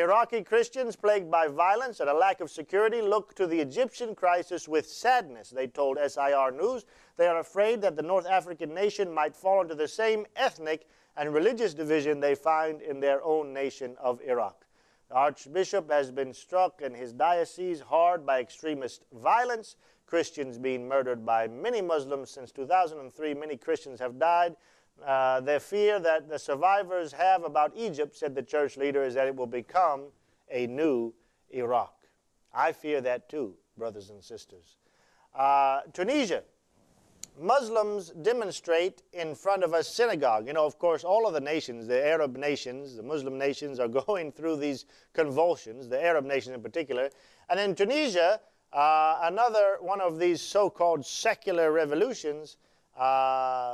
Iraqi Christians plagued by violence and a lack of security look to the Egyptian crisis with sadness, they told SIR News. They are afraid that the North African nation might fall into the same ethnic and religious division they find in their own nation of Iraq. The Archbishop has been struck in his diocese hard by extremist violence, Christians being murdered by many Muslims since 2003. Many Christians have died. The fear that the survivors have about Egypt, said the church leader, is that it will become a new Iraq. I fear that too, brothers and sisters. Tunisia. Muslims demonstrate in front of a synagogue. You know, of course, all of the nations, the Arab nations, the Muslim nations are going through these convulsions, the Arab nations in particular. And in Tunisia, another one of these so-called secular revolutions,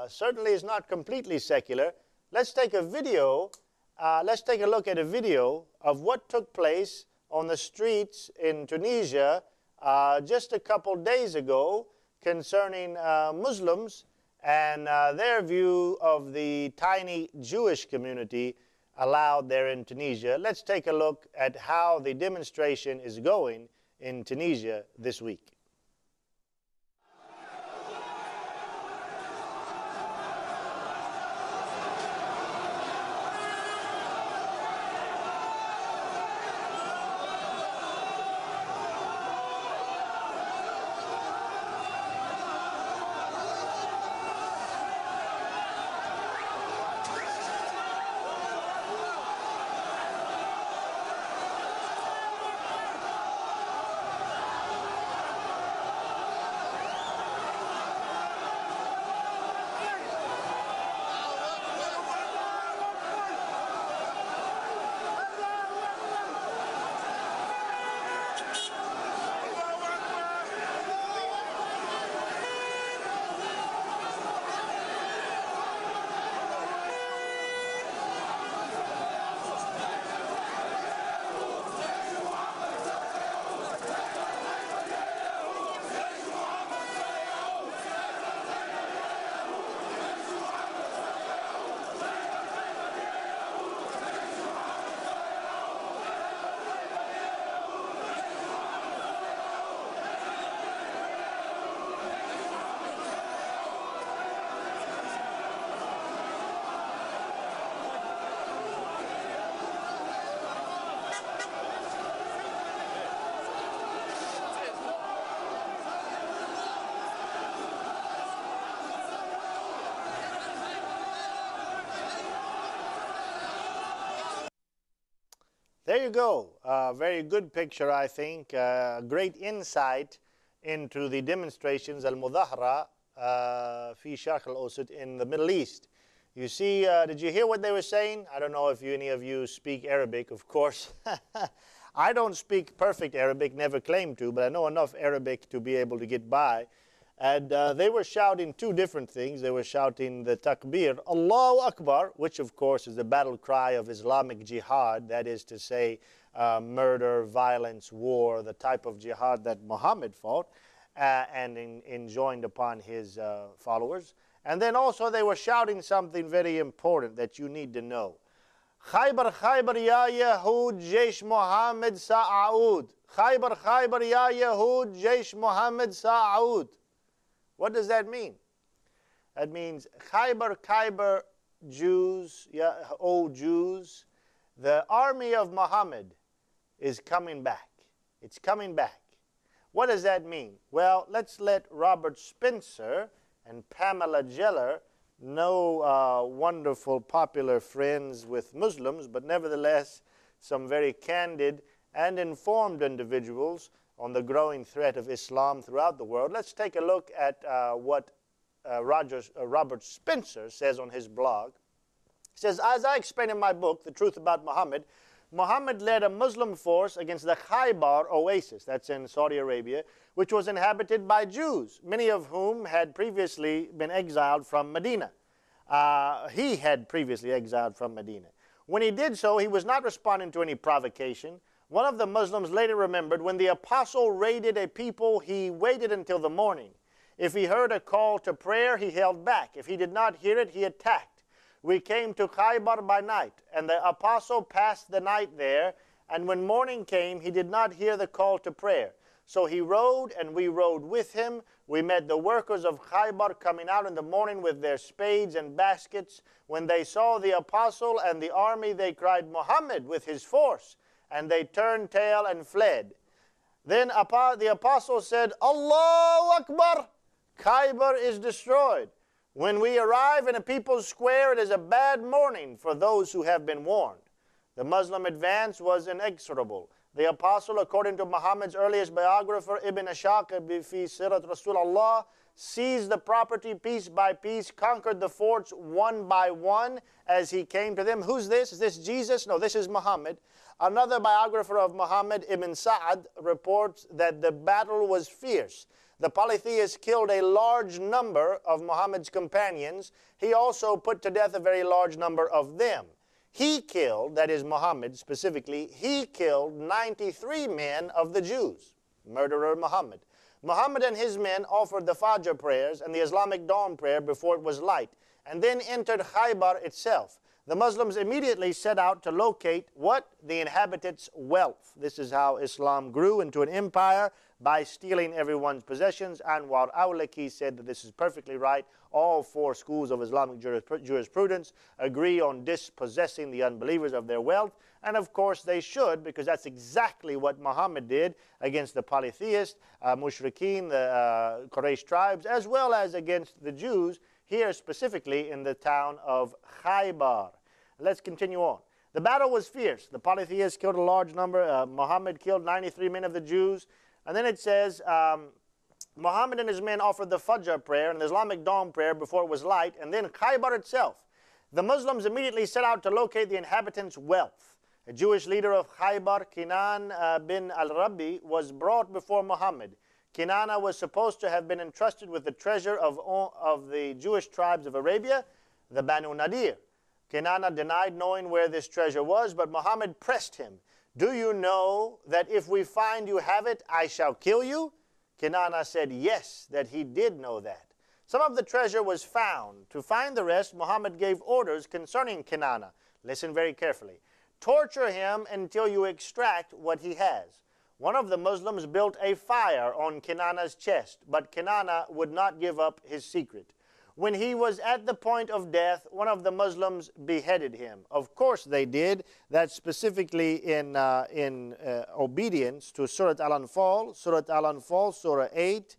certainly is not completely secular. Let's take a video, let's take a look at a video of what took place on the streets in Tunisia just a couple days ago concerning Muslims and their view of the tiny Jewish community allowed there in Tunisia. Let's take a look at how the demonstration is going in Tunisia this week. There you go. Very good picture, I think. Great insight into the demonstrations, al-mudahara, fi Sharq al-Awsat, in the Middle East. You see, did you hear what they were saying? I don't know if any of you speak Arabic, of course. I don't speak perfect Arabic, never claimed to, but I know enough Arabic to be able to get by. And they were shouting two different things. They were shouting the takbir, Allahu Akbar, which of course is the battle cry of Islamic jihad, that is to say murder, violence, war, the type of jihad that Muhammad fought and enjoined upon his followers. And then also they were shouting something very important that you need to know. Khaybar, Khaybar, ya Yahud, Jaysh Muhammad Sa'ud. Khaybar, Khaybar, ya Yahud, Jaysh Muhammad Sa'ud. What does that mean? That means, Khaybar, Khaybar, Jews, O Jews, the army of Muhammad is coming back. It's coming back. What does that mean? Well, let's let Robert Spencer and Pamela Geller, no wonderful, popular friends with Muslims, but nevertheless some very candid and informed individuals on the growing threat of Islam throughout the world. Let's take a look at what Robert Spencer says on his blog. He says, as I explain in my book, The Truth About Muhammad, Muhammad led a Muslim force against the Khaybar oasis, that's in Saudi Arabia, which was inhabited by Jews, many of whom had previously been exiled from Medina. He had previously exiled from Medina. When he did so, he was not responding to any provocation. One of the Muslims later remembered, when the apostle raided a people, he waited until the morning. If he heard a call to prayer, he held back. If he did not hear it, he attacked. We came to Khaybar by night, and the apostle passed the night there, And when morning came, he did not hear the call to prayer. So he rode, and we rode with him. We met the workers of Khaybar coming out in the morning with their spades and baskets. When they saw the apostle and the army, they cried, Muhammad with his force. And they turned tail and fled. Then the apostle said, Allahu Akbar, Khaybar is destroyed. When we arrive in a people's square, it is a bad morning for those who have been warned. The Muslim advance was inexorable. The apostle, according to Muhammad's earliest biographer, Ibn Ashaq fi Sirat Rasulullah, seized the property piece by piece, conquered the forts one by one as he came to them. Who's this? Is this Jesus? No, this is Muhammad. Another biographer of Muhammad, Ibn Sa'ad, reports that the battle was fierce. The polytheists killed a large number of Muhammad's companions. He also put to death a very large number of them. He killed, that is Muhammad specifically, he killed 93 men of the Jews. Murderer Muhammad. Muhammad and his men offered the Fajr prayers and the Islamic dawn prayer before it was light, and then entered Khaybar itself. The Muslims immediately set out to locate what? The inhabitants' wealth. This is how Islam grew into an empire, by stealing everyone's possessions. Anwar Awlaki said that this is perfectly right. All four schools of Islamic jurisprudence agree on dispossessing the unbelievers of their wealth. And of course they should, because that's exactly what Muhammad did against the polytheists, mushrikeen, the Quraysh tribes, as well as against the Jews, here specifically in the town of Khaybar. Let's continue on. The battle was fierce. The polytheists killed a large number. Muhammad killed 93 men of the Jews. And then it says, Muhammad and his men offered the Fajr prayer and the Islamic dawn prayer before it was light, and then Khaybar itself. The Muslims immediately set out to locate the inhabitants' wealth. A Jewish leader of Khaybar, Kinan bin al-Rabi, was brought before Muhammad. Kinana was supposed to have been entrusted with the treasure of the Jewish tribes of Arabia, the Banu Nadir. Kinana denied knowing where this treasure was, but Muhammad pressed him. Do you know that if we find you have it, I shall kill you? Kinana said yes, that he did know that. Some of the treasure was found. To find the rest, Muhammad gave orders concerning Kinana. Listen very carefully. Torture him until you extract what he has. One of the Muslims built a fire on Kinana's chest, but Kinana would not give up his secret. When he was at the point of death, one of the Muslims beheaded him. Of course they did. That's specifically in obedience to Surah Al-Anfal, Surah 8,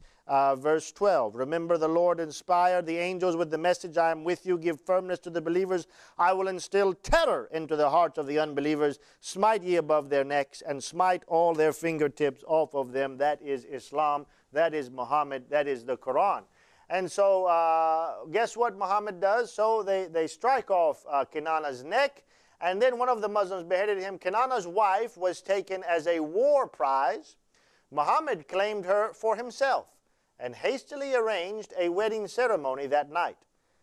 verse 12. Remember, the Lord inspired the angels with the message, I am with you, give firmness to the believers. I will instill terror into the hearts of the unbelievers. Smite ye above their necks, and smite all their fingertips off of them. That is Islam. That is Muhammad. That is the Quran. And so, guess what Muhammad does? So they strike off Kinana's neck, and then one of the Muslims beheaded him. Kinana's wife was taken as a war prize. Muhammad claimed her for himself and hastily arranged a wedding ceremony that night.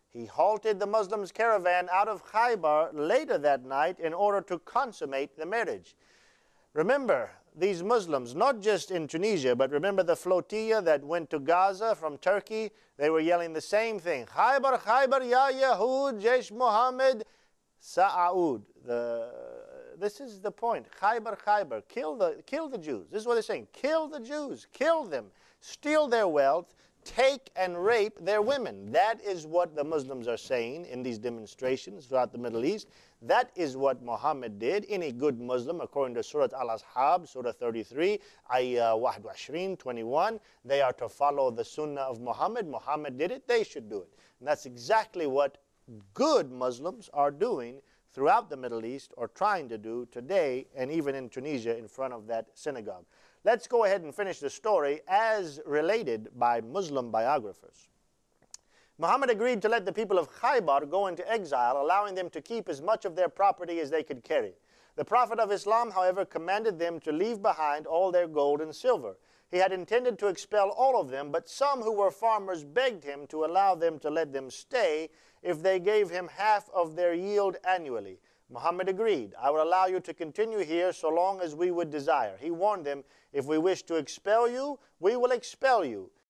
He halted the Muslims' caravan out of Khaybar later that night in order to consummate the marriage. Remember, these Muslims, not just in Tunisia, but remember the flotilla that went to Gaza from Turkey, they were yelling the same thing. Khaybar, Khaybar, ya Yahud, Jaish Muhammad, Sa'aud. This is the point. Khaybar, Khaybar, kill the Jews. This is what they're saying. Kill the Jews, kill them, steal their wealth, take and rape their women. That is what the Muslims are saying in these demonstrations throughout the Middle East. That is what Muhammad did. Any good Muslim, according to Surah Al-Ashab, Surah 33, Ayah 21, they are to follow the Sunnah of Muhammad. Muhammad did it, they should do it. And that's exactly what good Muslims are doing throughout the Middle East, or trying to do today, and even in Tunisia in front of that synagogue. Let's go ahead and finish the story as related by Muslim biographers. Muhammad agreed to let the people of Khaybar go into exile, allowing them to keep as much of their property as they could carry. The Prophet of Islam, however, commanded them to leave behind all their gold and silver. He had intended to expel all of them, but some who were farmers begged him to allow them to let them stay if they gave him half of their yield annually. Muhammad agreed. I will allow you to continue here so long as we would desire. He warned them, if we wish to expel you, we will expel you.